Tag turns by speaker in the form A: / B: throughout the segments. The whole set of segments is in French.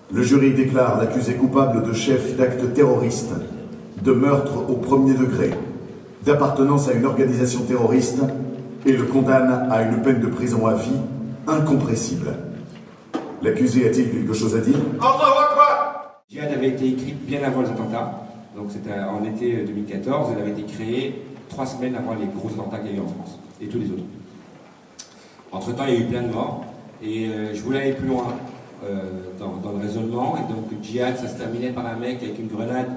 A: Le jury déclare l'accusé coupable de chef d'actes terroristes, de meurtre au premier degré, d'appartenance à une organisation terroriste et le condamne à une peine de prison à vie incompressible. L'accusé a-t-il quelque chose à dire?
B: Djihad avait été écrite bien avant les attentats, donc c'était en été 2014, elle avait été créée 3 semaines avant les gros attentats qu'il y a eu en France, et tous les autres. Entre-temps, il y a eu plein de morts, et je voulais aller plus loin dans le raisonnement, et donc Djihad, ça se terminait par un mec avec une grenade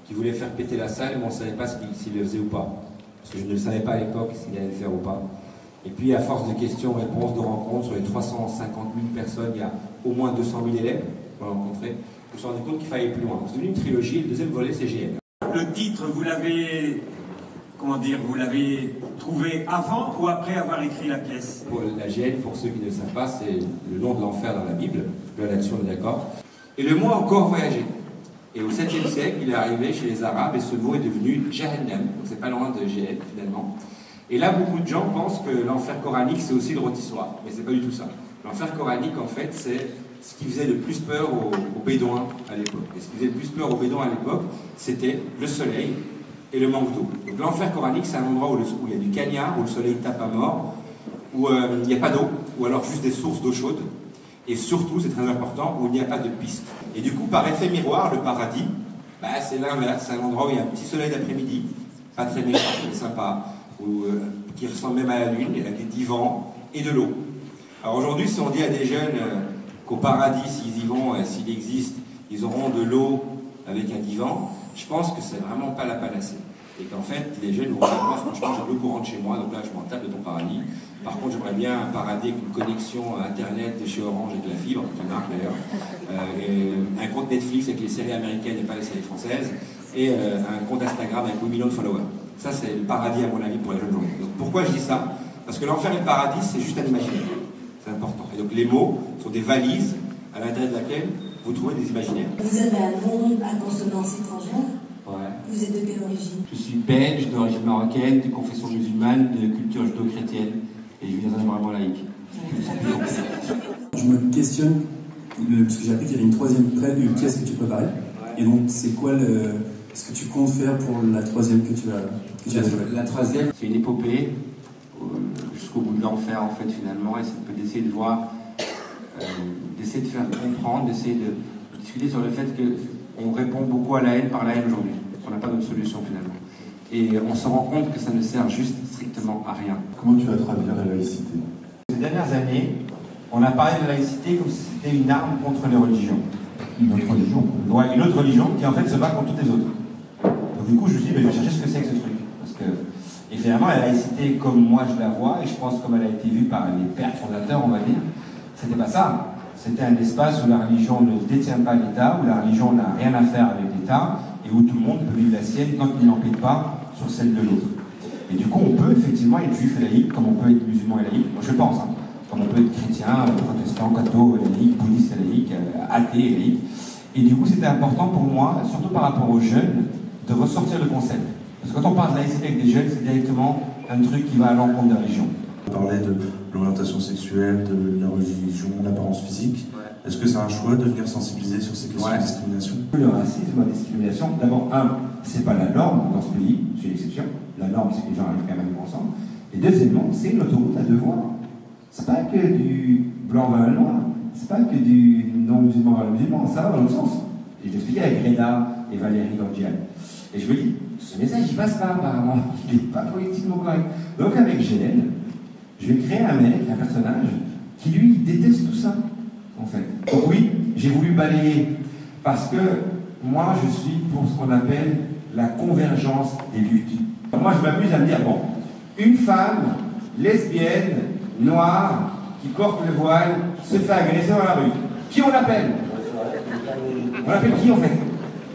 B: qui voulait faire péter la salle, mais on ne savait pas s'il le faisait ou pas, parce que je ne le savais pas à l'époque s'il allait le faire ou pas. Et puis, à force de questions-réponses, de rencontres, sur les 350 000 personnes, il y a au moins 200 000 élèves qu'on a rencontrés. Je me suis rendu compte qu'il fallait plus loin. C'est devenu une trilogie, le deuxième volet, c'est GN.
C: Le titre, vous l'avez, comment dire, vous l'avez trouvé avant ou après avoir écrit la pièce?
B: Pour la GN, pour ceux qui ne le savent pas, c'est le nom de l'enfer dans la Bible. Là-dessus, on est d'accord. Et le mot a encore voyagé. Et au 7e siècle, il est arrivé chez les Arabes et ce mot est devenu Jahannam. Donc c'est pas loin de GN, finalement. Et là, beaucoup de gens pensent que l'enfer coranique, c'est aussi le rôtissoir. Mais c'est pas du tout ça. L'enfer coranique, en fait, c'est ce qui faisait le plus peur aux Bédouins à l'époque. Et ce qui faisait le plus peur aux Bédouins à l'époque, c'était le soleil et le manque d'eau. Donc l'enfer coranique, c'est un endroit où il y a du cagnard, où le soleil tape à mort, où il n'y a pas d'eau, ou alors juste des sources d'eau chaude. Et surtout, c'est très important, où il n'y a pas de piste. Et du coup, par effet miroir, le paradis, c'est l'inverse. C'est un endroit où il y a un petit soleil d'après-midi, pas très méchant, mais sympa, qui ressemble même à la lune, il y a des divans et de l'eau. Alors aujourd'hui, si on dit à des jeunes qu'au paradis, s'ils y vont, s'il existe, ils auront de l'eau avec un divan, je pense que c'est vraiment pas la panacée. Et qu'en fait, les jeunes vont dire, moi franchement, j'ai de l'eau courante chez moi, donc là, je m'en tape de ton paradis. Par contre, j'aimerais bien un paradis avec une connexion à Internet de chez Orange avec la fibre, qui marque d'ailleurs, un compte Netflix avec les séries américaines et pas les séries françaises, et un compte Instagram avec 8 millions de followers. Ça, c'est le paradis, à mon avis, pour les jeunes gens. Donc, pourquoi je dis ça? Parce que l'enfer et le paradis, c'est juste un imaginaire. C'est important. Et donc, les mots sont des valises à l'intérieur de laquelle vous trouvez des imaginaires.
D: Vous avez un nom à consonance étrangère?
B: Ouais.
D: Vous êtes de quelle origine?
B: Je suis belge, d'origine marocaine, de confession musulmane, de culture judo-chrétienne. Et je vis dans un environnement laïque.
E: Je me questionne, parce que j'ai appris qu'il y avait une troisième pièce que tu préparais. Et donc, c'est quoi ce que tu comptes faire pour la troisième que tu vas jouer?
B: La troisième, c'est une épopée jusqu'au bout de l'enfer, en fait, finalement. Et c'est d'essayer de voir, d'essayer de faire comprendre, d'essayer de discuter sur le fait qu'on répond beaucoup à la haine par la haine aujourd'hui. On n'a pas d'autre solution, finalement. Et on se rend compte que ça ne sert juste strictement à rien.
F: Comment tu vas traduire la laïcité?
B: Ces dernières années, on a parlé de la laïcité comme si c'était une arme contre les religions.
F: Une autre religion?
B: Ouais, une autre religion qui en fait se bat contre toutes les autres. Donc du coup, je me suis dit, je vais chercher ce que c'est que ce truc. Parce que, et finalement, la laïcité, comme moi je la vois, et je pense comme elle a été vue par les pères fondateurs, on va dire, c'était pas ça. C'était un espace où la religion ne détient pas l'État, où la religion n'a rien à faire avec l'État, et où tout le monde peut vivre la sienne tant qu'il n'empiète pas sur celle de l'autre. Et du coup, on peut effectivement être juif et laïque, comme on peut être musulman et laïque, moi je pense, hein, comme on peut être chrétien, protestant, catho et laïque, bouddhiste et laïque, athée et laïque. Et du coup, c'était important pour moi, surtout par rapport aux jeunes, de ressortir le concept. Parce que quand on parle de laïcité avec des jeunes, c'est directement un truc qui va à l'encontre de la religion.
F: On parlait de l'orientation sexuelle, de la religion, de l'apparence physique. Ouais. Est-ce que c'est un choix de venir sensibiliser sur ces questions de discrimination?
B: Le racisme, la discrimination, d'abord, c'est pas la norme dans ce pays, c'est l'exception. La norme, c'est que les gens arrivent quand même à vivre ensemble. Et deuxièmement, c'est une autoroute à deux voies. C'est pas que du blanc vers le noir, c'est pas que du non-musulman vers le musulman, ça va dans l'autre sens. Et je l'expliquais avec Reda et Valérie dans Djihad. Et je me dis, ce message, il passe pas apparemment, il n'est pas politiquement correct. Donc avec GN, je vais créer un mec, un personnage, qui lui déteste tout ça, en fait. Donc oui, j'ai voulu balayer, parce que moi je suis pour ce qu'on appelle la convergence des luttes. Moi je m'amuse à me dire, bon, une femme lesbienne, noire, qui porte le voile, se fait agresser dans la rue. Qui on appelle? On appelle qui en fait?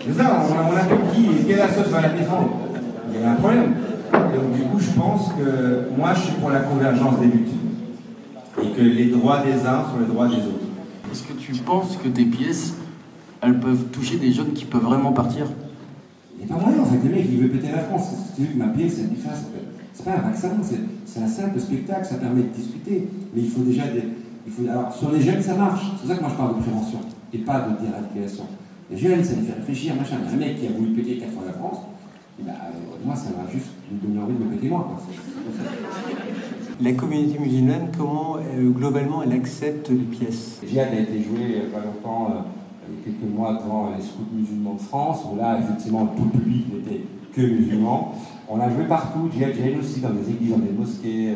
B: C'est ça, on appelle qui? Et quelle assoce va la défendre? Il y a un problème. Donc du coup, je pense que moi, je suis pour la convergence des luttes. Et que les droits des uns sont les droits des autres.
G: Est-ce que tu penses que tes pièces, elles peuvent toucher des jeunes qui peuvent vraiment partir?
B: Il n'y a pas moyen, en fait. Le mec, il veut péter la France. Tu veux que ma pièce, elle efface. C'est pas un vaccin, c'est un simple spectacle, ça permet de discuter. Mais il faut déjà des... Alors, sur les jeunes, ça marche. C'est pour ça que moi, je parle de prévention. et pas de déradicalisation. Les jeunes, ça les fait réfléchir, machin. Un mec qui a voulu péter 4 fois la France, moi, ça va juste lui donner envie de me péter moi.
H: La communauté musulmane, comment globalement elle accepte les pièces?
B: Djihad a été joué pas longtemps, quelques mois devant les scouts musulmans de France, où là, effectivement, tout le public n'était que musulman. On a joué partout, Djihad aussi, dans des églises, dans des mosquées.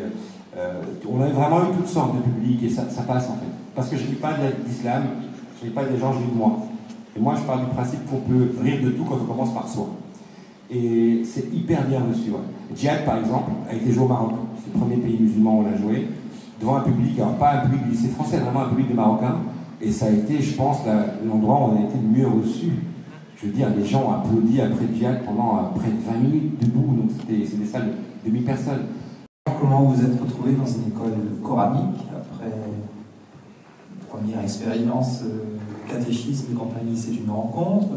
B: On a vraiment eu toutes sortes de publics et ça passe en fait. Parce que je ne lis pas d'islam, je ne lis pas des gens, je lis de moi. Et moi, je pars du principe qu'on peut rire de tout quand on commence par soi. Et c'est hyper bien reçu. Ouais. Djihad, par exemple, a été joué au Maroc. C'est le premier pays musulman où on l'a joué. Devant un public, alors pas un public du lycée français, vraiment un public de Marocains. Et ça a été, je pense, l'endroit où on a été le mieux reçu. Je veux dire, les gens ont applaudi après Djihad pendant près de 20 minutes debout. Donc c'est des salles de 1000 personnes.
I: Comment vous êtes retrouvé dans une école coranique après première expérience catéchisme et compagnie? C'est une rencontre,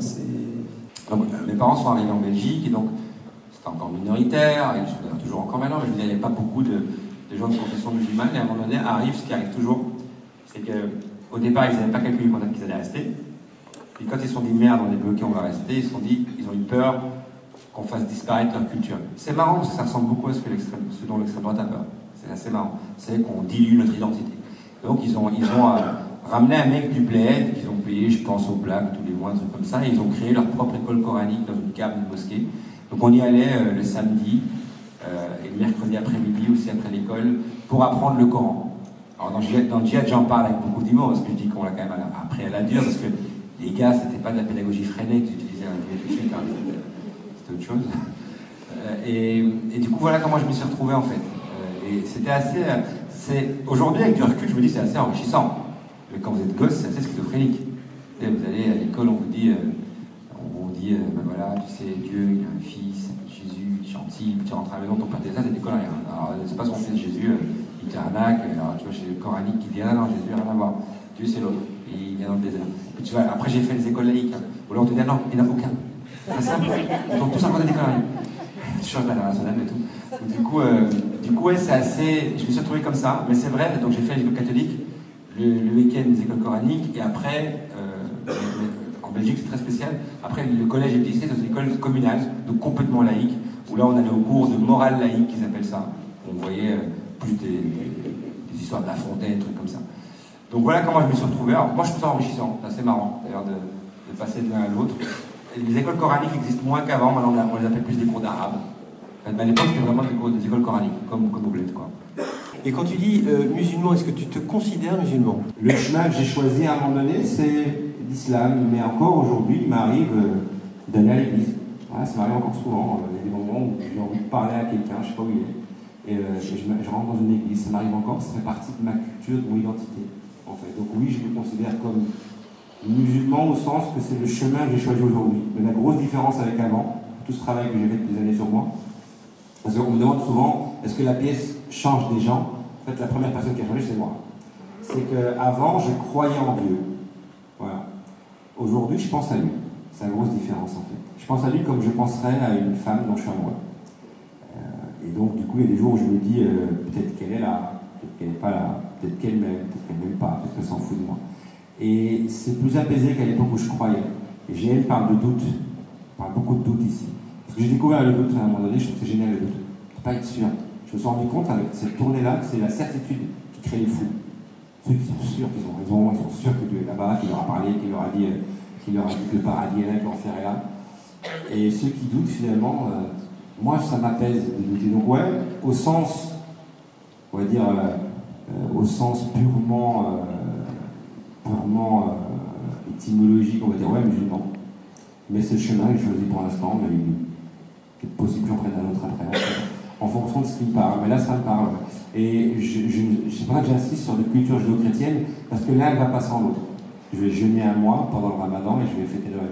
B: donc, mes parents sont arrivés en Belgique et donc c'était encore minoritaire, et je suis toujours encore maintenant, mais je veux dire, il n'y avait pas beaucoup de gens de confession musulmane, et à un moment donné arrive ce qui arrive toujours, c'est qu'au départ ils n'avaient pas calculé qu'ils allaient rester, et quand ils se sont dit merde, on est bloqué, on va rester, ils se sont dit, ils ont eu peur qu'on fasse disparaître leur culture. C'est marrant parce que ça ressemble beaucoup à ce dont l'extrême droite a peur. C'est assez marrant. C'est qu'on dilue notre identité. Donc ils ont ramené un mec du bled qu'ils ont payé, je pense, aux blagues tous les mois, un truc comme ça, et ils ont créé leur propre école coranique dans une cave de mosquée. Donc on y allait le samedi et le mercredi après-midi aussi après l'école pour apprendre le Coran. Alors dans Djihad, j'en parle avec beaucoup d'humour parce que je dis qu'on l'a quand même appris à la dure parce que les gars, c'était pas de la pédagogie freinée qu'ils utilisaient tout de suite. C'était autre chose. Et du coup, voilà comment je me suis retrouvé en fait. Et c'était assez. Aujourd'hui, avec du recul, je me dis c'est assez enrichissant. Mais quand vous êtes gosse, c'est assez schizophrénique. Et vous allez à l'école, on vous dit ben voilà, tu sais, Dieu, il a un fils, Jésus, il est gentil, puis tu rentres à la maison, ton père t'es ça, c'est décolle rien. Alors, c'est pas son fils Jésus, il t'arnaque. Alors, tu vois, j'ai le coranique qui dit ah non, Jésus, rien à voir. Dieu, c'est l'autre. Il vient dans le désert. Puis tu vois, après, j'ai fait les écoles laïques. Ou là, on te dit ah non, il n'y en a aucun. C'est simple. Ils ont tous encore des conneries. Je suis international et tout. Donc, du coup, ouais, c'est assez. Je me suis retrouvé comme ça, mais c'est vrai. Donc, j'ai fait l'école catholique, le week-end des écoles coraniques, et après, en Belgique, c'est très spécial. Après, le collège et le lycée, c'est une école communale, donc complètement laïque, où là, on allait au cours de morale laïque, qu'ils appellent ça. On voyait plus des histoires de La Fontaine, trucs comme ça. Donc, voilà comment je me suis retrouvé. Alors, moi, je trouve ça enrichissant. C'est assez marrant, d'ailleurs, de passer de l'un à l'autre. Les écoles coraniques existent moins qu'avant, maintenant on les appelle plus des cours d'arabe. À l'époque, c'était vraiment des écoles coraniques, comme au bled, quoi.
H: Et quand tu dis musulman, est-ce que tu te considères musulman?
B: Le chemin que j'ai choisi à un moment donné, c'est l'islam. Mais encore aujourd'hui, il m'arrive d'aller à l'église. Voilà, ça m'arrive encore souvent. Il y a des moments où j'ai envie de parler à quelqu'un, je ne sais pas où il est. Et je rentre dans une église, ça m'arrive encore, ça fait partie de ma culture, de mon identité. En fait. Donc oui, je me considère comme musulman au sens que c'est le chemin que j'ai choisi aujourd'hui. Mais la grosse différence avec avant, tout ce travail que j'ai fait depuis des années sur moi, parce qu'on me demande souvent, est-ce que la pièce change des gens? En fait, la première personne qui a changé, c'est moi. C'est qu'avant, je croyais en Dieu. Voilà. Aujourd'hui, je pense à lui. C'est la grosse différence, en fait. Je pense à lui comme je penserais à une femme dont je suis amoureux. Et donc, du coup, il y a des jours où je me dis, peut-être qu'elle est là, peut-être qu'elle n'est pas là, peut-être qu'elle m'aime, peut-être qu'elle m'aime pas, peut-être qu'elle s'en fout de moi. Et c'est plus apaisé qu'à l'époque où je croyais. Et GL parle de doute, parle beaucoup de doute ici. Parce que j'ai découvert le doute à un moment donné, je trouve que c'est génial le doute. Ne pas être sûr. Je me suis rendu compte avec cette tournée-là que c'est la certitude qui crée les fous. Ceux qui sont sûrs qu'ils ont raison, ils sont sûrs que Dieu est là-bas, qu'il leur a parlé, qu'il leur a dit que le paradis est là, que l'enfer est là. Et ceux qui doutent finalement, moi ça m'apaise de douter. Donc ouais, au sens, on va dire, au sens purement étymologique, on va dire, ouais, musulman. Mais c'est le chemin que je choisis pour l'instant, mais il est possible que j'en prenne un autre après, en fonction de ce qui me parle. Mais là, ça me parle. Et c'est pour ça que j'insiste sur des cultures judéo-chrétiennes, parce que l'un ne va pas sans l'autre. Je vais jeûner un mois pendant le ramadan et je vais fêter Noël.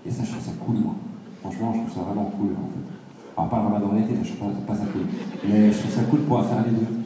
B: Et ça, je trouve ça cool, moi. Franchement, je trouve ça vraiment cool, en fait. Alors, pas le ramadan en été, ça, je trouve pas ça cool. Mais je trouve ça cool pour faire les deux.